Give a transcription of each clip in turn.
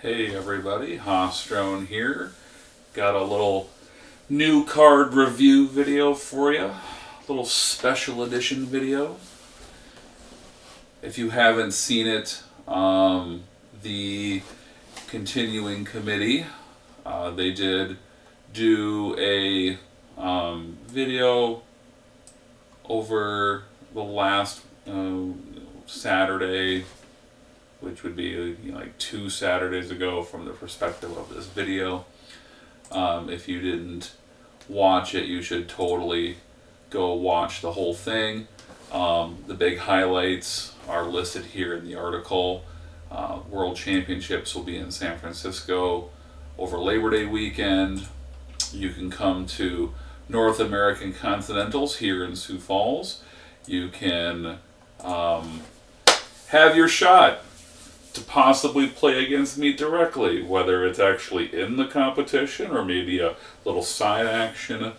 Hey everybody, Hostron here. Got a little new card review video for you. A little special edition video. If you haven't seen it, the continuing committee, they did do a video over the last Saturday, which would be like 2 Saturdays ago from the perspective of this video. If you didn't watch it, you should totally go watch the whole thing. The big highlights are listed here in the article. World Championships will be in San Francisco over Labor Day weekend. You can come to North American Continentals here in Sioux Falls. You can have your shot to possibly play against me directly, whether it's actually in the competition or maybe a little side action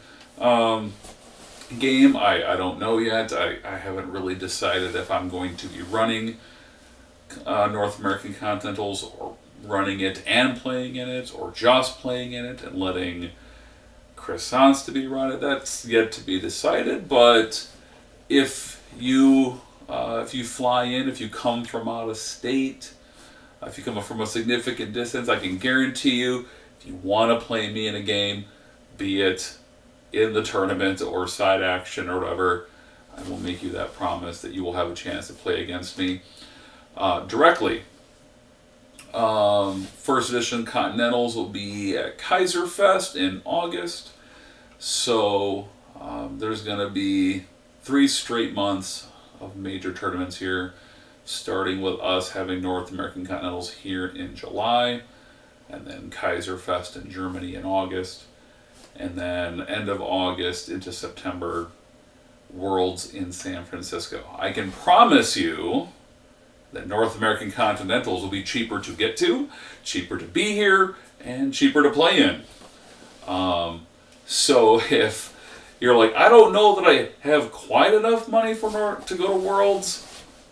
game. I don't know yet. I haven't really decided if I'm going to be running North American Continentals or running it and playing in it, or just playing in it and letting Chris Sans to be run it. That's yet to be decided. But if you fly in, if you come from out of state, if you come from a significant distance, I can guarantee you, if you want to play me in a game, be it in the tournament or side action or whatever, I will make you that promise that you will have a chance to play against me directly. First edition Continentals will be at Kaiserfest in August. So there's going to be 3 straight months of major tournaments here, starting with us having North American Continentals here in July, and then Kaiserfest in Germany in August, and then end of August into September, Worlds in San Francisco. I can promise you that North American Continentals will be cheaper to get to, cheaper to be here, and cheaper to play in. So if you're like, I don't know that I have quite enough money to go to Worlds,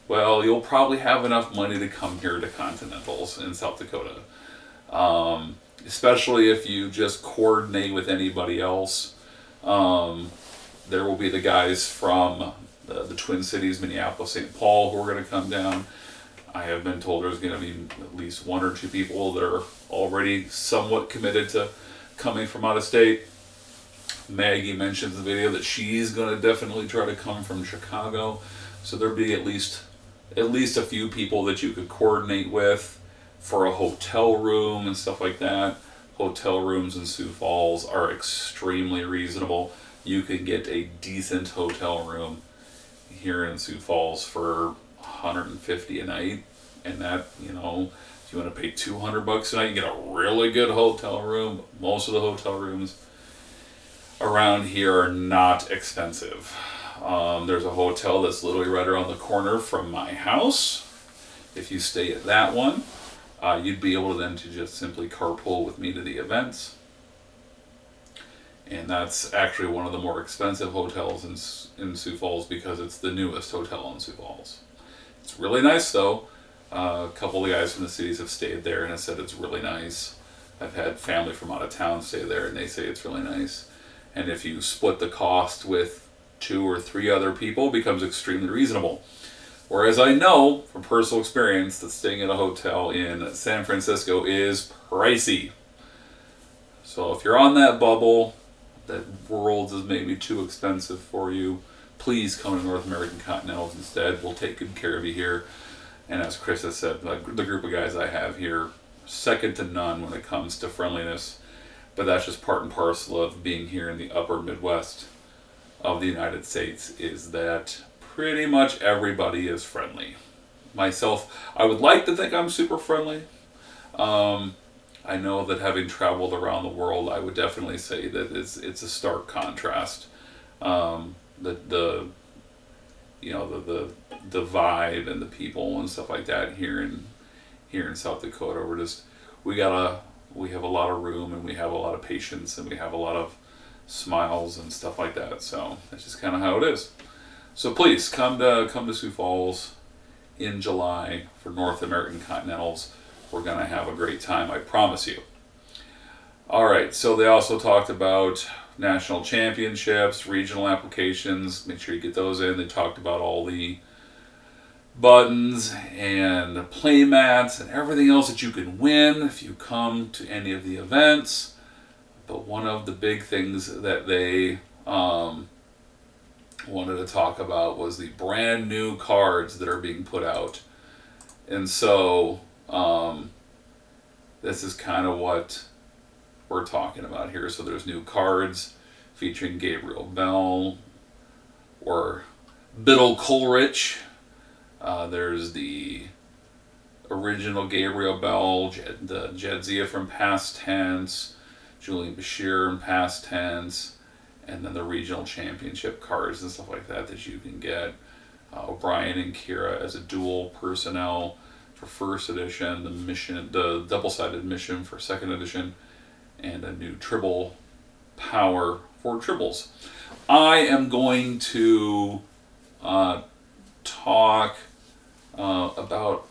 well, you'll probably have enough money to come here to Continentals in South Dakota. Especially if you just coordinate with anybody else. There will be the guys from the Twin Cities, Minneapolis, St. Paul, who are going to come down. I have been told there's going to be at least 1 or 2 people that are already somewhat committed to coming from out of state. Maggie mentions in the video that she's going to definitely try to come from Chicago. So there'll be at least a few people that you could coordinate with for a hotel room and stuff like that. Hotel rooms in Sioux Falls are extremely reasonable. You can get a decent hotel room here in Sioux Falls for $150 a night, and that, if you want to pay $200 a night, you get a really good hotel room. Most of the hotel rooms around here are not expensive. There's a hotel that's literally right around the corner from my house. If you stay at that one, you'd be able to then to just simply carpool with me to the events. And that's actually one of the more expensive hotels in Sioux Falls because it's the newest hotel in Sioux Falls. It's really nice though. A couple of the guys from the cities have stayed there and have said it's really nice. I've had family from out of town stay there and they say it's really nice. And if you split the cost with 2 or 3 other people, it becomes extremely reasonable. Whereas I know from personal experience that staying at a hotel in San Francisco is pricey. So if you're on that bubble, that Worlds is maybe too expensive for you, please come to North American Continentals instead. We'll take good care of you here. And as Chris has said, the group of guys I have here, second to none when it comes to friendliness. But that's just part and parcel of being here in the upper Midwest of the United States, is that pretty much everybody is friendly. Myself, I would like to think I'm super friendly. I know that having traveled around the world, I would definitely say that it's a stark contrast. The vibe and the people and stuff like that here in South Dakota. We have a lot of room, and we have a lot of patience, and we have a lot of smiles and stuff like that. So that's just kind of how it is. So please come to Sioux Falls in July for North American Continentals. we're going to have a great time, I promise you. All right, so they also talked about national championships, regional applications. Make sure you get those in. They talked about all the buttons and play mats and everything else that you can win if you come to any of the events. But one of the big things that they wanted to talk about was the brand new cards that are being put out. And so this is kind of what we're talking about here. So there's new cards featuring Gabriel Bell or Biddle Coleridge. There's the original Gabriel Bell, the Jadzia from past tense, Julian Bashir in past tense, and then the regional championship cards and stuff like that that you can get. O'Brien and Kira as a dual personnel for first edition, the double-sided mission for second edition, and a new tribble power for tribbles. I am going to talk about,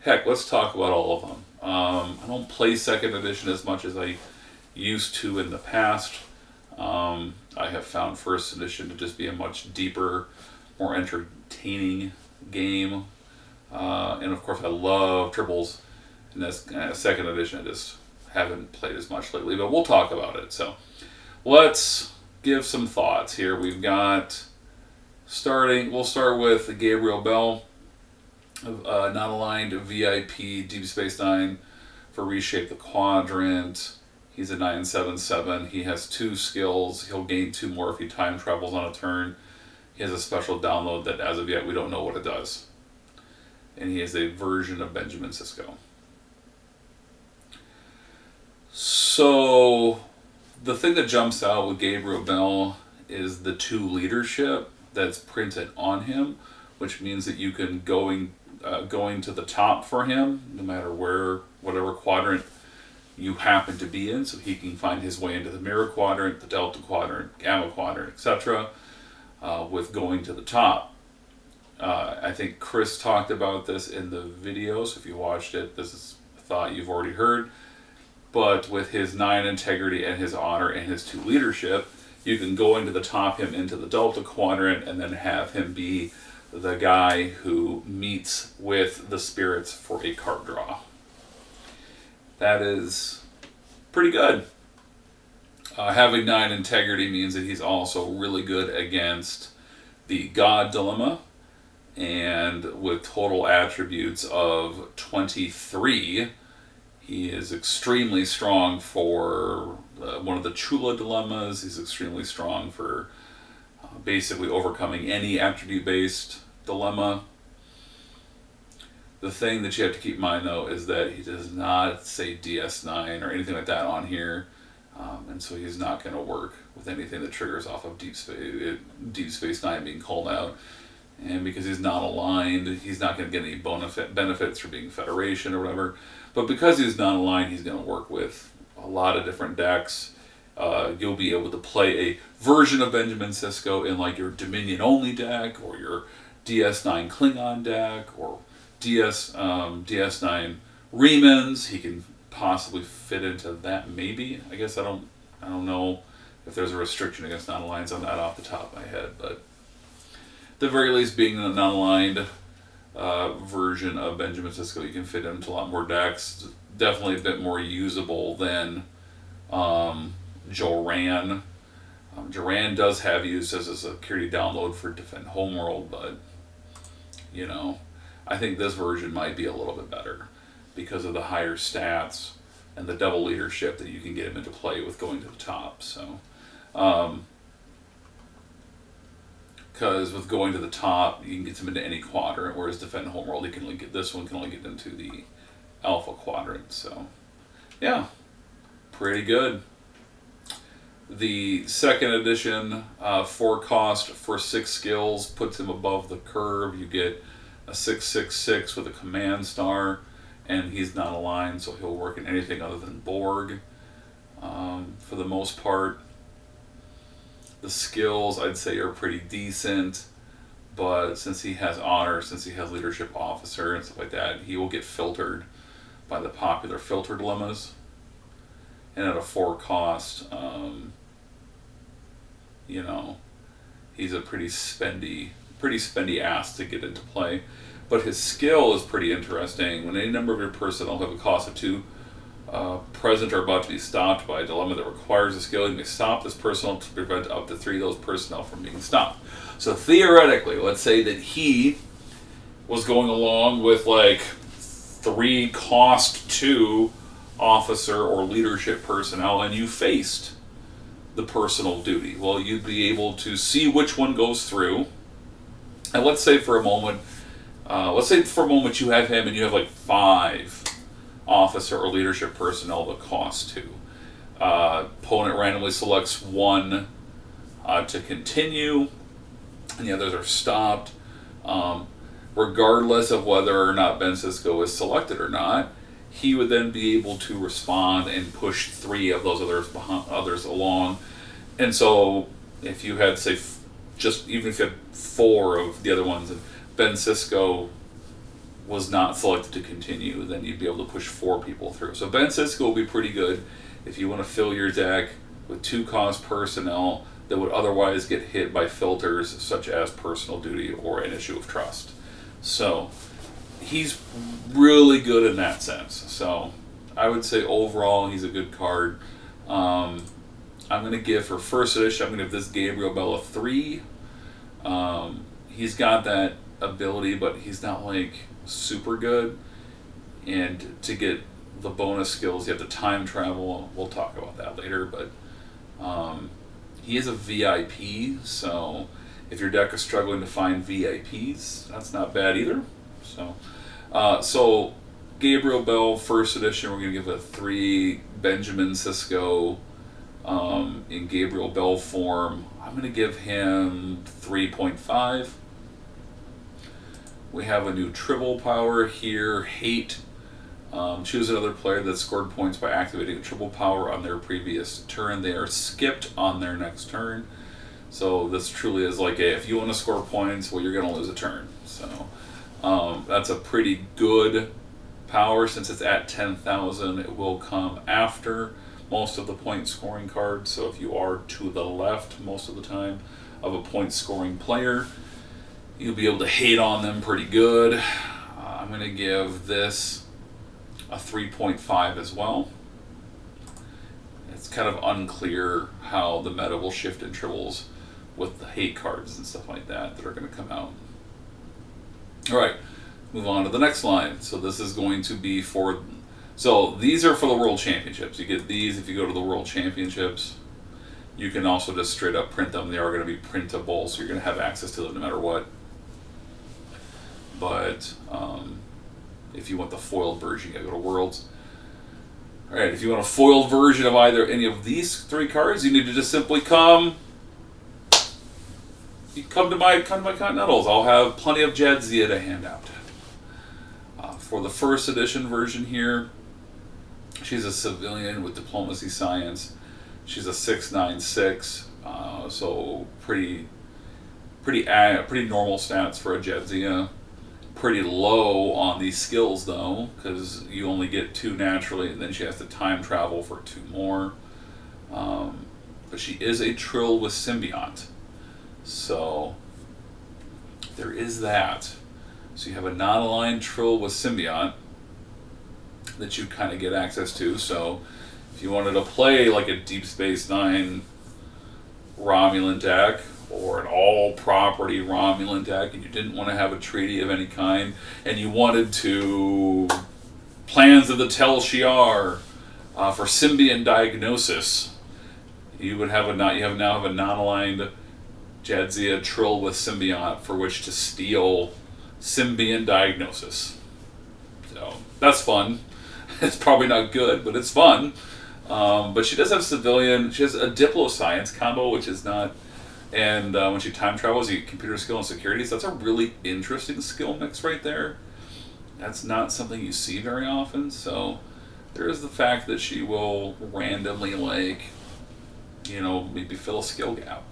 let's talk about all of them. I don't play second edition as much as I used to in the past. I have found first edition to just be a much deeper, more entertaining game. And of course I love triples, and that's second edition I just haven't played as much lately, but we'll talk about it. So let's give some thoughts here. We've got we'll start with Gabriel Bell, not aligned VIP Deep Space Nine for Reshape the Quadrant. He's a 977. He has 2 skills. He'll gain 2 more if he time travels on a turn. He has a special download that as of yet we don't know what it does. And he is a version of Benjamin Sisko. So the thing that jumps out with Gabriel Bell is the 2 leadership that's printed on him, which means that you can going to the top for him, no matter whatever quadrant you happen to be in, so he can find his way into the Mirror Quadrant, the Delta Quadrant, Gamma Quadrant, etc. With going to the top. I think Chris talked about this in the video, so if you watched it, this is a thought you've already heard. But with his 9 integrity and his honor and his 2 leadership, you can go into the top him into the Delta Quadrant and then have him be the guy who meets with the spirits for a card draw. That is pretty good. Having 9 integrity means that he's also really good against the God Dilemma, and with total attributes of 23, he is extremely strong for one of the Chula dilemmas. He's extremely strong for basically overcoming any attribute-based dilemma. The thing that you have to keep in mind, though, is that he does not say DS9 or anything like that on here, and so he's not going to work with anything that triggers off of Deep Space Nine being called out. And because he's not aligned, he's not going to get any benefits for being Federation or whatever. But because he's not aligned, he's going to work with a lot of different decks. You'll be able to play a version of Benjamin Sisko in like your Dominion-only deck, or your DS9 Klingon deck, or DS9 Remans. He can possibly fit into that, maybe. I guess I don't know if there's a restriction against non-aligneds on that off the top of my head, but at the very least, being a non-aligned version of Benjamin Sisko, you can fit into a lot more decks. Definitely a bit more usable than Joran. Joran does have use as a security download for Defend Homeworld, but you know, I think this version might be a little bit better because of the higher stats and the double leadership that you can get him into play with going to the top. So, because with going to the top, you can get him into any quadrant, whereas Defend Homeworld, you can only get this one can only get into the Alpha quadrant. So, yeah, pretty good. The second edition, 4 cost for 6 skills, puts him above the curve. You get a 6/6/6 with a command star, and he's not aligned, so he'll work in anything other than Borg. For the most part, the skills I'd say are pretty decent, but since he has honor, since he has leadership officer and stuff like that, he will get filtered by the popular filter dilemmas. And at a 4 cost, you know, he's a pretty spendy ass to get into play. But his skill is pretty interesting. When any number of your personnel have a cost of 2 present or about to be stopped by a dilemma that requires a skill, you may stop this personnel to prevent up to 3 of those personnel from being stopped. So theoretically, let's say that he was going along with like 3 cost 2 officer or leadership personnel, and you faced the personal duty. Well, you'd be able to see which one goes through. And let's say for a moment you have him and you have like 5 officer or leadership personnel that cost 2. Opponent randomly selects 1 to continue, and the others are stopped. Regardless of whether or not Ben Sisko is selected or not, he would then be able to respond and push 3 of those others along. And so if you had, say, even if you had 4 of the other ones, and Ben Sisko was not selected to continue, then you'd be able to push 4 people through. So Ben Sisko will be pretty good if you want to fill your deck with 2 cost personnel that would otherwise get hit by filters such as personal duty or an issue of trust. So he's really good in that sense. So I would say overall he's a good card. I'm going to give, for first edition, I'm going to give this Gabriel Bell a 3. He's got that ability, but he's not like super good. And to get the bonus skills, you have to time travel. We'll talk about that later. But he is a VIP, so if your deck is struggling to find VIPs, that's not bad either. So Gabriel Bell, first edition, we're going to give it a 3. Benjamin Sisko in Gabriel Bell form, I'm going to give him 3.5. We have a new Tribble power here, Hate. Choose another player that scored points by activating a Tribble power on their previous turn. They are skipped on their next turn. So this truly is like if you want to score points, well, you're going to lose a turn. So that's a pretty good power. Since it's at 10,000, it will come after most of the point scoring cards. So if you are to the left most of the time of a point scoring player, you'll be able to hate on them pretty good. I'm going to give this a 3.5 as well. It's kind of unclear how the meta will shift in tribbles with the hate cards and stuff like that are going to come out. Alright, move on to the next line. So this is going to be for... So these are for the World Championships. You get these if you go to the World Championships. You can also just straight up print them. They are going to be printable, so you're going to have access to them no matter what. But if you want the foiled version, you got to go to Worlds. Alright, if you want a foiled version of either any of these 3 cards, you need to just simply come to my Continentals. I'll have plenty of Jadzia to hand out. For the first edition version here, she's a civilian with diplomacy science. She's a 696, so pretty normal stats for a Jadzia. Pretty low on these skills though, because you only get 2 naturally, and then she has to time travel for 2 more. But she is a Trill with Symbiont, so there is that. So you have a non-aligned Trill with Symbiont that you kind of get access to. So if you wanted to play like a Deep Space Nine Romulan deck, or an all-property Romulan deck, and you didn't want to have a treaty of any kind, and you wanted to Plans of the Tel Shiar for Symbiont Diagnosis, you would have now have a non-aligned Jadzia Trill with Symbiont for which to steal Symbiont Diagnosis. So that's fun. It's probably not good, but it's fun. But she does have civilian. She has a Diplo Science combo, which is not. And when she time travels, you get computer skill and security. So that's a really interesting skill mix right there. That's not something you see very often. So there is the fact that she will randomly, maybe fill a skill gap.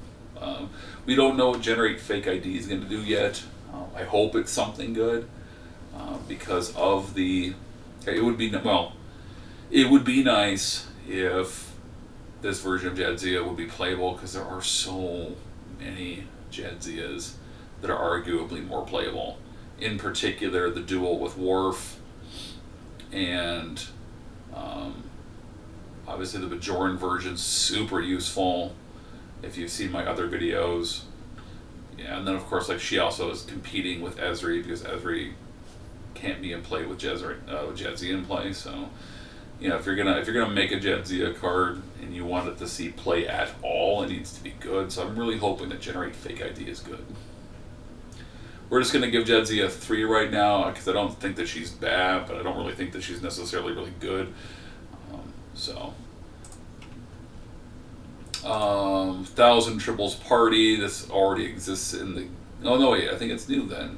We don't know what Generate Fake ID is going to do yet. I hope it's something good because of the It would be, well, it would be nice if this version of Jadzia would be playable, because there are so many Jadzias that are arguably more playable. In particular, the duel with Worf and obviously the Bajoran version's super useful if you've seen my other videos. Yeah, and then of course, like, she also is competing with Ezri, because Ezri can't be in play with Jadzia in play. So, you know, if you're gonna make a Jadzia card and you want it to see play at all, it needs to be good. So I'm really hoping that Generate Fake ID is good. We're just gonna give Jadzia a 3 right now, because I don't think that she's bad, but I don't really think that she's necessarily really good. So. 1,000 Triples Party. This already exists in the. Oh no, wait, I think it's new then.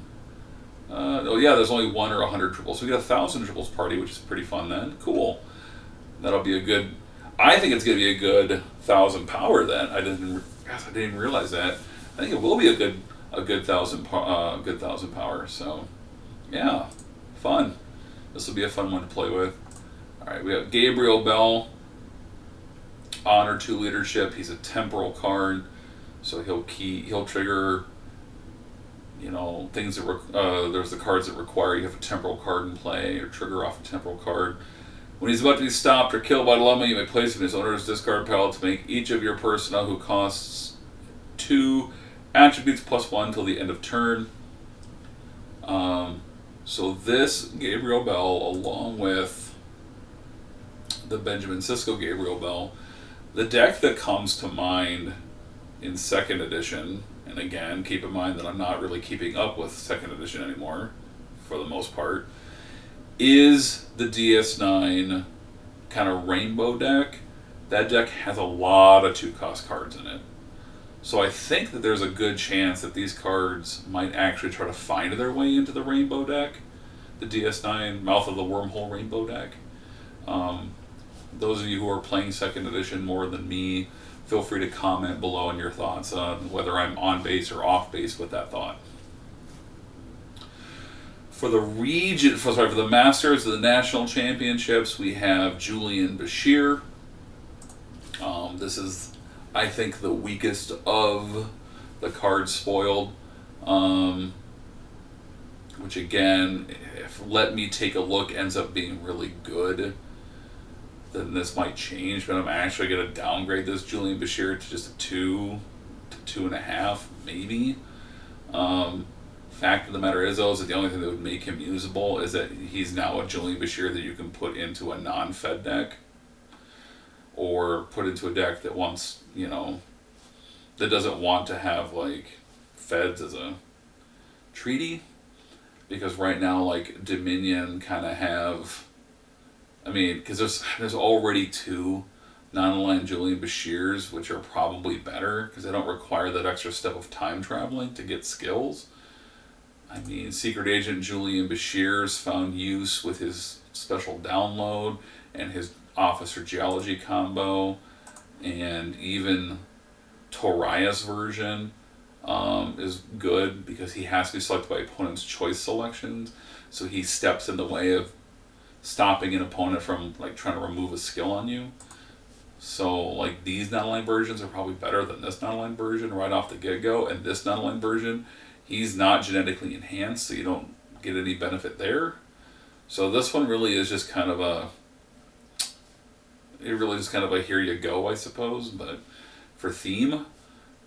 Oh yeah, there's only 1 or 100 triples. So we got 1,000 Triples Party, which is pretty fun then. Cool. That'll be a good. I think it's gonna be a good 1,000 power then. I didn't even realize that. I think it will be a good 1,000 power. So yeah, fun. This will be a fun one to play with. All right, we have Gabriel Bell. Honor 2 leadership. He's a temporal card, so he'll trigger, you know, things that there's the cards that require you have a temporal card in play, or trigger off a temporal card. When he's about to be stopped or killed by dilemma, you may place him in his owner's discard pile to make each of your personnel who costs 2 attributes +1 till the end of turn. So this Gabriel Bell, along with the Benjamin Sisko Gabriel Bell, the deck that comes to mind in 2nd edition, and again, keep in mind that I'm not really keeping up with 2nd edition anymore, for the most part, is the DS9 kind of rainbow deck. That deck has a lot of 2-cost cards in it. So I think that there's a good chance that these cards might actually try to find their way into the rainbow deck, the DS9 Mouth of the Wormhole rainbow deck. Those of you who are playing 2nd edition more than me, feel free to comment below on your thoughts on whether I'm on base or off base with that thought. For the Masters of the National Championships, we have Julian Bashir. This is, I think, the weakest of the cards spoiled. Which again, if Let Me Take a Look ends up being really good, then this might change, but I'm actually going to downgrade this Julian Bashir to just a 2 to 2.5, maybe. Fact of the matter is, though, is that the only thing that would make him usable is that he's now a Julian Bashir that you can put into a non-Fed deck, or put into a deck that wants, you know, that doesn't want to have, like, Feds as a treaty. Because right now, like, Dominion kind of have... I mean, because there's already 2 non-aligned Julian Bashirs, which are probably better, because they don't require that extra step of time traveling to get skills. I mean, Secret Agent Julian Bashir's found use with his special download, and his Officer Geology combo, and even Toria's version is good, because he has to be selected by opponent's choice selections, so he steps in the way of stopping an opponent from, like, trying to remove a skill on you. So, like, these non-aligned versions are probably better than this non-aligned version right off the get-go, and this non-aligned version, he's not genetically enhanced, so you don't get any benefit there. So this one really is just kind of a... It really is kind of a here you go, I suppose, but for theme.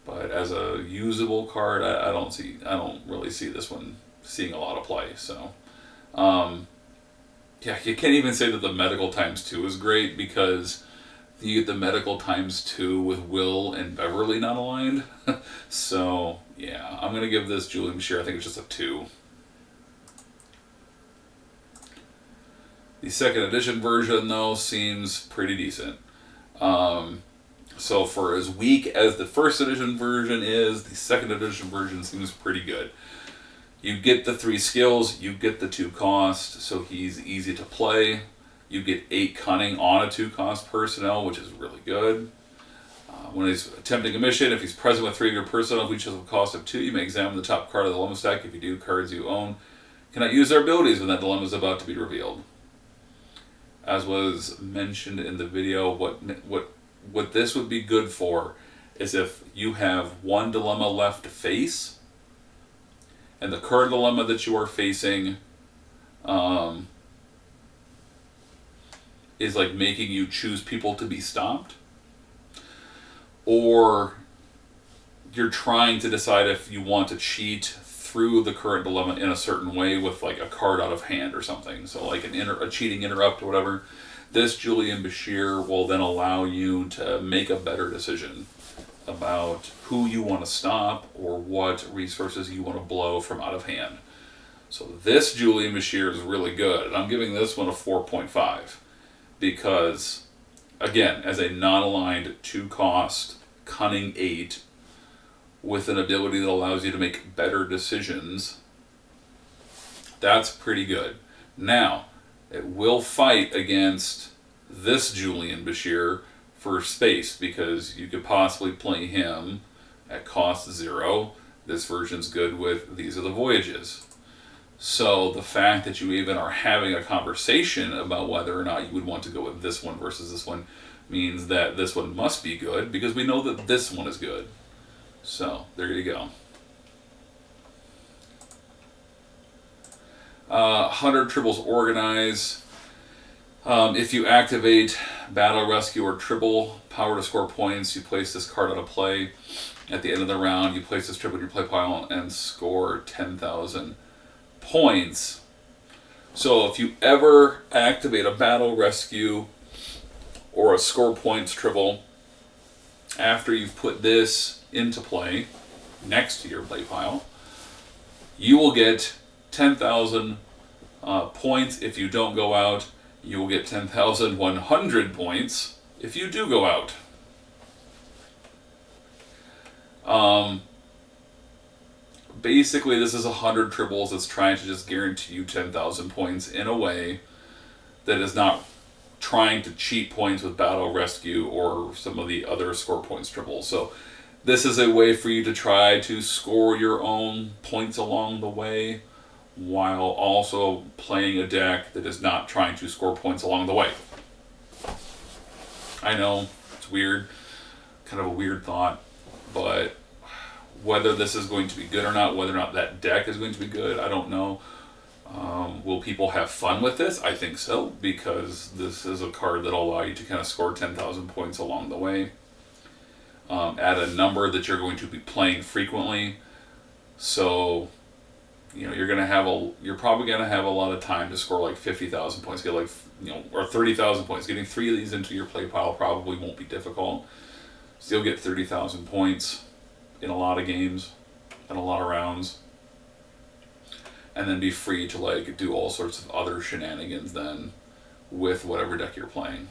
But as a usable card, I don't really see this one seeing a lot of play, so... Yeah, you can't even say that the medical ×2 is great, because you get the medical ×2 with Will and Beverly not aligned. So, yeah, I'm going to give this Julian Bashir, I think it's just a 2. The 2nd edition version, though, seems pretty decent. So for as weak as the 1st edition version is, the 2nd edition version seems pretty good. You get the 3 skills, you get the 2 cost, so he's easy to play. You get 8 cunning on a 2-cost personnel, which is really good. When he's attempting a mission, if he's present with 3 of your personnel, which has a cost of 2, you may examine the top card of the dilemma stack. If you do, cards you own cannot use their abilities when that dilemma is about to be revealed. as was mentioned in the video, what this would be good for is if you have one dilemma left to face, and the current dilemma that you are facing is like making you choose people to be stopped, or you're trying to decide if you want to cheat through the current dilemma in a certain way with like a card out of hand or something. So like a cheating interrupt or whatever. This Julian Bashir will then allow you to make a better decision about who you want to stop or what resources you want to blow from out of hand. So this Julian Bashir is really good. And I'm giving this one a 4.5 because, again, as a non-aligned 2-cost cunning 8 with an ability that allows you to make better decisions, that's pretty good. Now, it will fight against this Julian Bashir for space because you could possibly play him at cost 0. This version's good with These Are the Voyages. So the fact that you even are having a conversation about whether or not you would want to go with this one versus this one means that this one must be good because we know that this one is good. So there you go. 100 Tribbles Organize. If you activate Battle, Rescue, or Tribble power to score points, you place this card on a play. At the end of the round, you place this tribble in your play pile and score 10,000 points. So if you ever activate a Battle, Rescue, or a score points tribble after you've put this into play next to your play pile, you will get 10,000 points if you don't go out. You will get 10,100 points if you do go out. Basically, this is 100 tribbles that's trying to just guarantee you 10,000 points in a way that is not trying to cheat points with Battle, Rescue, or some of the other score points tribbles. So this is a way for you to try to score your own points along the way while also playing a deck that is not trying to score points along the way. I know, it's weird, kind of a weird thought, but whether this is going to be good or not, whether or not that deck is going to be good, I don't know. Will people have fun with this? I think so, because this is a card that will allow you to kind of score 10,000 points along the way at a number that you're going to be playing frequently. So, you know, you're probably gonna have a lot of time to score like 50,000 points, get like, you know, or 30,000 points. Getting 3 of these into your play pile probably won't be difficult. Still get 30,000 points in a lot of games and a lot of rounds, and then be free to like do all sorts of other shenanigans then with whatever deck you're playing.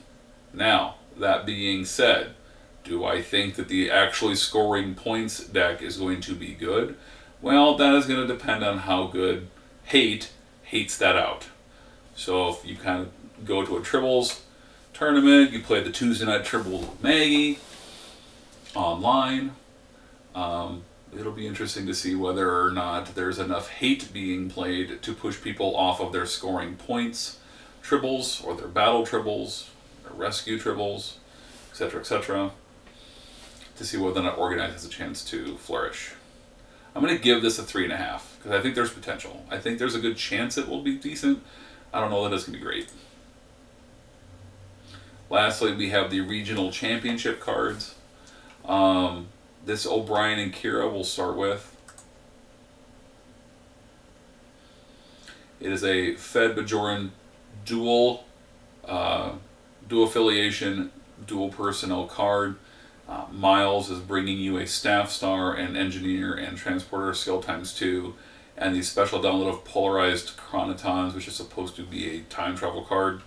Now, that being said, do I think that the actually scoring points deck is going to be good? Well, that is going to depend on how good hates that out. So if you kind of go to a Tribbles tournament, you play the Tuesday night Tribbles with Maggie online, it'll be interesting to see whether or not there's enough hate being played to push people off of their scoring points Tribbles, or their battle Tribbles, their rescue Tribbles, etc., to see whether or not Organize has a chance to flourish. I'm going to give this a 3.5 because I think there's potential. I think there's a good chance it will be decent. I don't know that it's going to be great. Lastly, we have the regional championship cards. This O'Brien and Kira we'll start with. It is a Fed Bajoran dual affiliation, dual personnel card. Miles is bringing you a Staff Star, and Engineer, and Transporter skill ×2, and the special download of Polarized Chronotons, which is supposed to be a time travel card.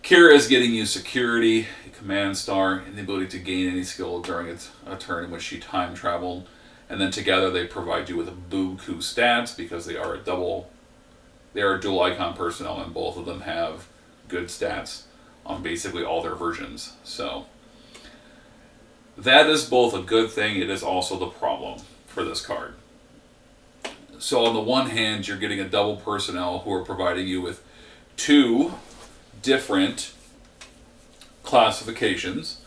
Kira is getting you Security, a Command Star, and the ability to gain any skill during a turn in which she time traveled. And then together they provide you with a buku stats because they are dual icon personnel, and both of them have good stats on basically all their versions. So that is both a good thing, it is also the problem for this card. So on the one hand, you're getting a double personnel who are providing you with 2 different classifications.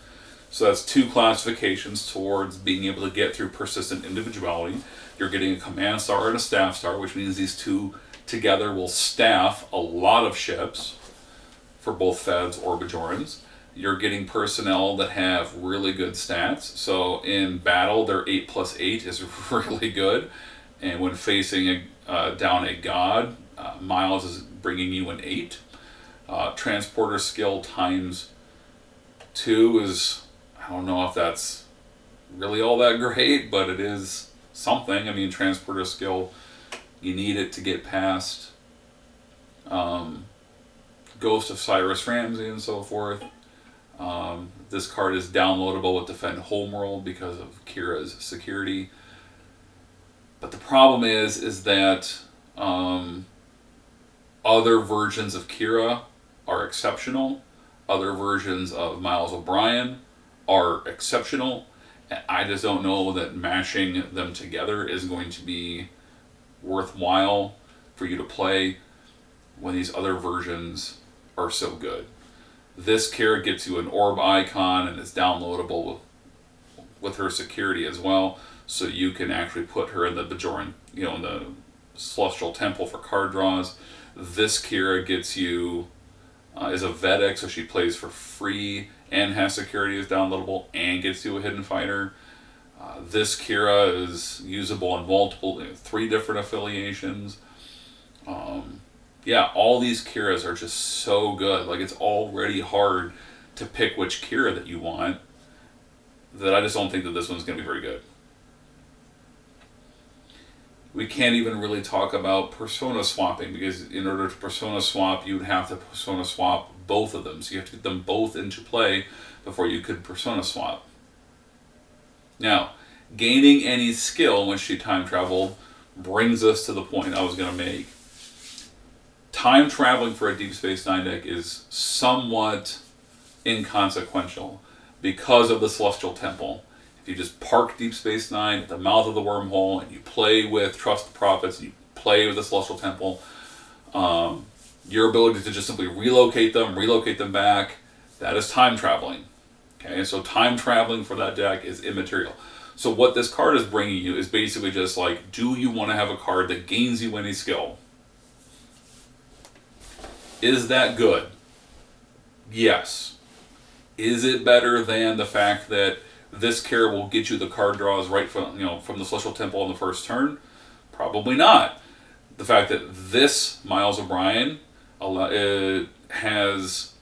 So that's 2 classifications towards being able to get through persistent individuality. You're getting a command star and a staff star, which means these 2 together will staff a lot of ships for both Feds or Bajorans. You're getting personnel that have really good stats. So in battle, their 8+8 is really good. And when facing down a god, Miles is bringing you an 8. Transporter skill times 2 is, I don't know if that's really all that great, but it is something. I mean, transporter skill, you need it to get past Ghost of Cyrus Ramsey and so forth. This card is downloadable with Defend Homeworld because of Kira's security. But the problem is that other versions of Kira are exceptional. Other versions of Miles O'Brien are exceptional. And I just don't know that mashing them together is going to be worthwhile for you to play when these other versions are so good. This Kira gets you an orb icon and it's downloadable with her security as well, so you can actually put her in the Bajoran, in the Celestial Temple for card draws. This Kira gets you, is a Vedic, so she plays for free and has security as downloadable and gets you a Hidden Fighter. This Kira is usable in multiple, 3 different affiliations. Yeah, all these Kiras are just so good. Like, it's already hard to pick which Kira that you want, that I just don't think that this one's going to be very good. We can't even really talk about persona swapping, because in order to persona swap, you would have to persona swap both of them. So you have to get them both into play before you could persona swap. Now, gaining any skill when she time traveled brings us to the point I was going to make. Time traveling for a Deep Space Nine deck is somewhat inconsequential because of the Celestial Temple. If you just park Deep Space Nine at the mouth of the wormhole and you play with Trust the Prophets and you play with the Celestial Temple, your ability to just simply relocate them back, that is time traveling. Okay, so time traveling for that deck is immaterial. So what this card is bringing you is basically just like, do you want to have a card that gains you any skill? Is that good? Yes. Is it better than the fact that this Kira will get you the card draws right from the Celestial Temple on the first turn? Probably not. The fact that this Miles O'Brien has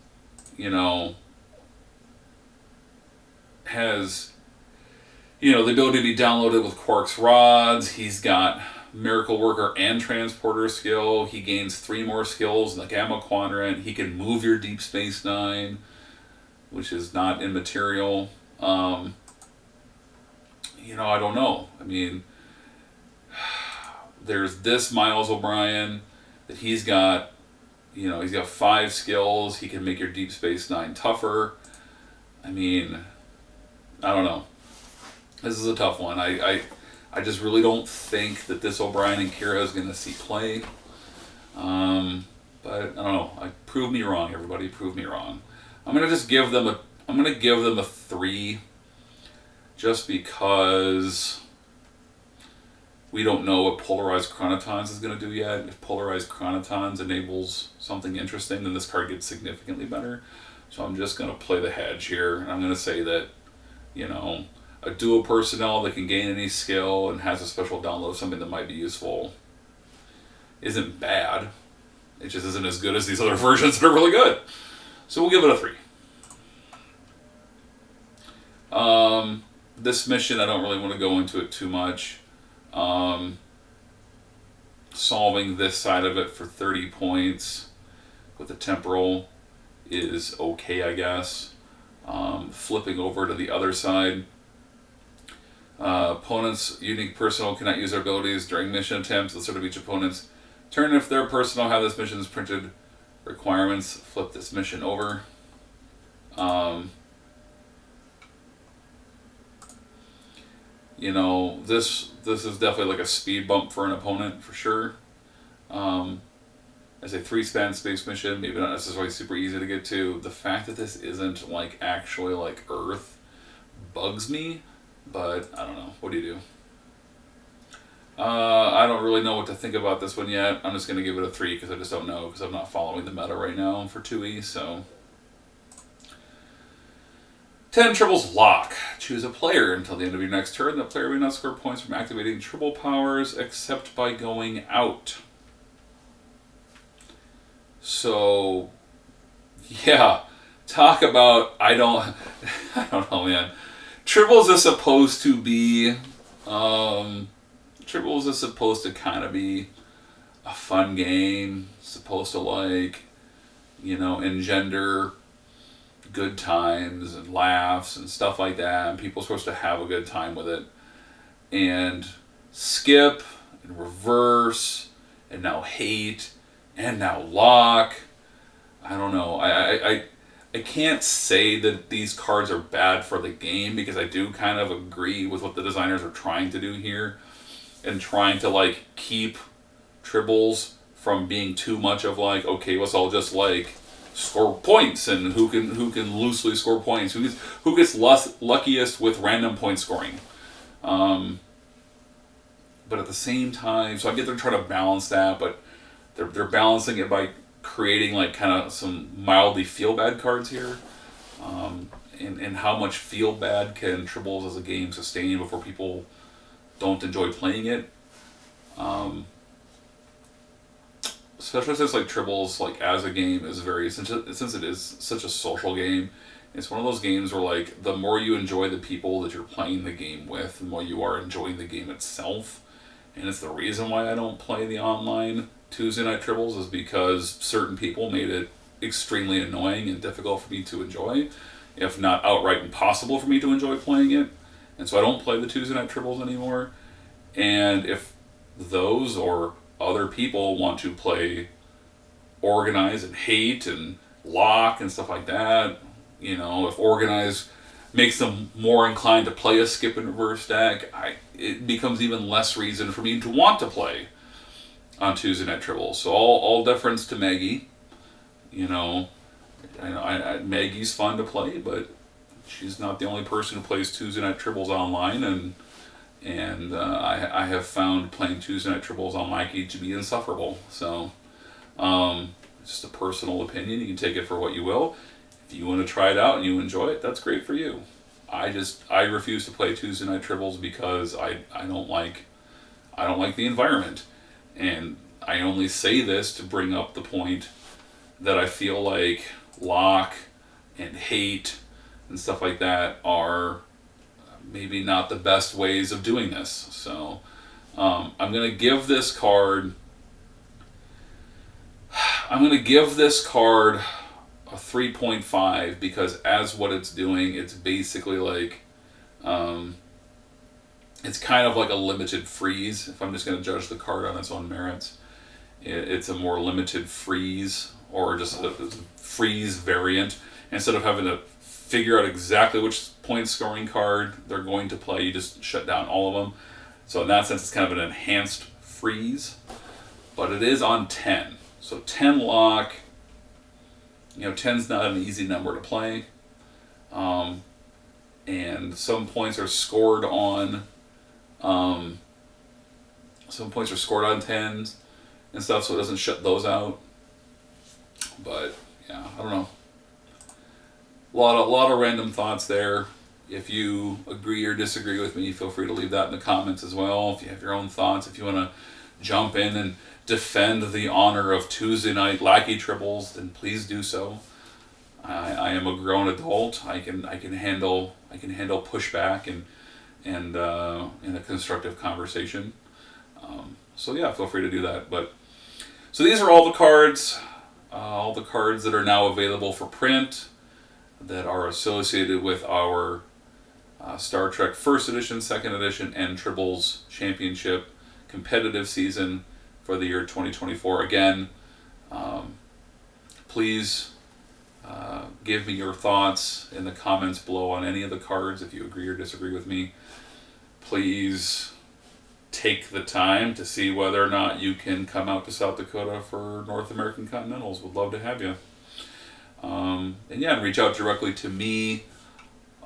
the ability to be downloaded with Quark's rods. He's got Miracle Worker and Transporter skill. He gains 3 more skills in the Gamma Quadrant. He can move your Deep Space Nine, which is not immaterial. I don't know. I mean, there's this Miles O'Brien that he's got, he's got 5 skills. He can make your Deep Space Nine tougher. I mean, I don't know. This is a tough one. I just really don't think that this O'Brien and Kira is going to see play. But I don't know. Prove me wrong, everybody. Prove me wrong. I'm going to just give them a 3, just because we don't know what Polarized Chronotons is going to do yet. If Polarized Chronotons enables something interesting, then this card gets significantly better. So I'm just going to play the hedge here, and I'm going to say that, a dual personnel that can gain any skill and has a special download of something that might be useful isn't bad. It just isn't as good as these other versions that are really good. So we'll give it a 3. This mission, I don't really want to go into it too much. Solving this side of it for 30 points with the temporal is okay, I guess. Flipping over to the other side. Opponent's unique personnel cannot use their abilities during mission attempts. Let's sort of each opponent's turn. If their personnel have this mission's printed requirements, flip this mission over. This is definitely like a speed bump for an opponent for sure. as a 3-span space mission, maybe not necessarily super easy to get to. The fact that this isn't like actually like Earth bugs me, but I don't know. What do you do? I don't really know what to think about this one yet. I'm just going to give it a 3 because I just don't know, because I'm not following the meta right now for 2E, so. 10 Tribbles Lock. Choose a player. Until the end of your next turn, the player may not score points from activating Tribble powers except by going out. So, yeah, talk about, I don't know, man. Tribbles is supposed to be, Tribbles is supposed to kind of be a fun game, supposed to like, engender good times and laughs and stuff like that, and people are supposed to have a good time with it. And skip and reverse and now hate and now lock. I don't know. I can't say that these cards are bad for the game, because I do kind of agree with what the designers are trying to do here, and trying to like keep Tribbles from being too much of like, okay, let's all just like score points, and who can loosely score points, who gets luckiest with random point scoring. But at the same time, so I get they're trying to balance that, but they're balancing it by creating like kind of some mildly feel bad cards here. And how much feel bad can Tribbles as a game sustain before people don't enjoy playing it. Especially since like Tribbles like as a game is since it is such a social game, it's one of those games where like the more you enjoy the people that you're playing the game with, the more you are enjoying the game itself. And it's the reason why I don't play the online Tuesday Night Tribbles, is because certain people made it extremely annoying and difficult for me to enjoy, if not outright impossible for me to enjoy playing it. And so I don't play the Tuesday Night Tribbles anymore. And if those or other people want to play Organize and Hate and Lock and stuff like that, if Organize makes them more inclined to play a skip and reverse deck, it becomes even less reason for me to want to play on Tuesday Night Tribbles. So all deference to Maggie. Maggie's fun to play, but she's not the only person who plays Tuesday Night Tribbles online, and I have found playing Tuesday Night Tribbles on Mikey to be insufferable. So, it's just a personal opinion. You can take it for what you will. If you want to try it out and you enjoy it, that's great for you. I refuse to play Tuesday Night Tribbles because I don't like the environment, and I only say this to bring up the point that I feel like Lock and Hate and stuff like that are maybe not the best ways of doing this. So I'm going to give this card a 3.5, because as what it's doing, it's basically like it's kind of like a limited freeze. If I'm just going to judge the card on its own merits, it's a more limited freeze, or just a freeze variant. Instead of having to figure out exactly which point scoring card they're going to play, you just shut down all of them. So in that sense, it's kind of an enhanced freeze. But it is on 10. So 10 lock, 10's not an easy number to play. And some points are scored on 10s and stuff, so it doesn't shut those out. But yeah, I don't know. A lot of random thoughts there. If you agree or disagree with me, feel free to leave that in the comments as well. If you have your own thoughts, if you want to jump in and defend the honor of Tuesday Night Lackey Tribbles, then please do so. I am a grown adult. I can handle pushback and a constructive conversation. So yeah, feel free to do that. But so these are all the cards that are now available for print, that are associated with our Star Trek First Edition, Second Edition, and Tribbles Championship competitive season for the year 2024. Again, please give me your thoughts in the comments below on any of the cards if you agree or disagree with me. Please take the time to see whether or not you can come out to South Dakota for North American Continentals. Would love to have you. And yeah, and reach out directly to me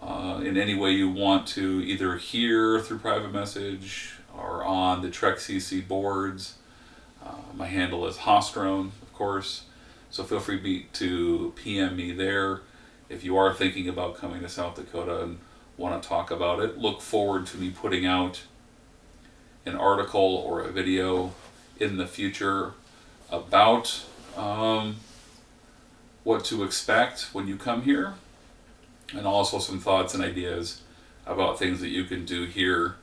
in any way you want to, either here through private message or on the Trek CC boards. My handle is Hostrone, of course, so feel free to PM me there if you are thinking about coming to South Dakota and want to talk about it. Look forward to me putting out an article or a video in the future about what to expect when you come here, and also some thoughts and ideas about things that you can do here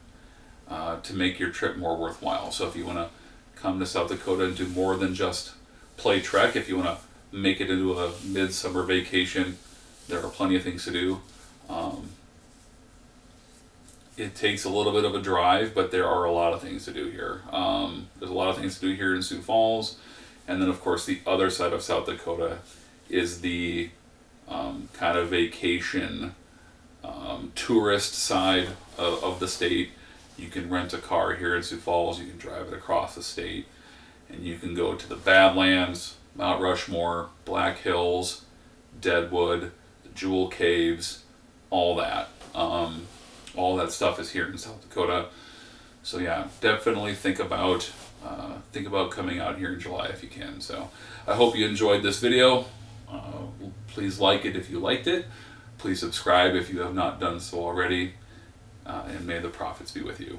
to make your trip more worthwhile. So if you want to come to South Dakota and do more than just play Trek, if you want to make it into a midsummer vacation, there are plenty of things to do. It takes a little bit of a drive, but there are a lot of things to do here. There's a lot of things to do here in Sioux Falls. And then, of course, the other side of South Dakota is the kind of vacation tourist side of the state. You can rent a car here in Sioux Falls, you can drive it across the state, and you can go to the Badlands, Mount Rushmore, Black Hills, Deadwood, the Jewel Caves, all that. All that stuff is here in South Dakota. So yeah, definitely think about coming out here in July if you can. So I hope you enjoyed this video. Please like it if you liked it. Please subscribe if you have not done so already. And may the profits be with you.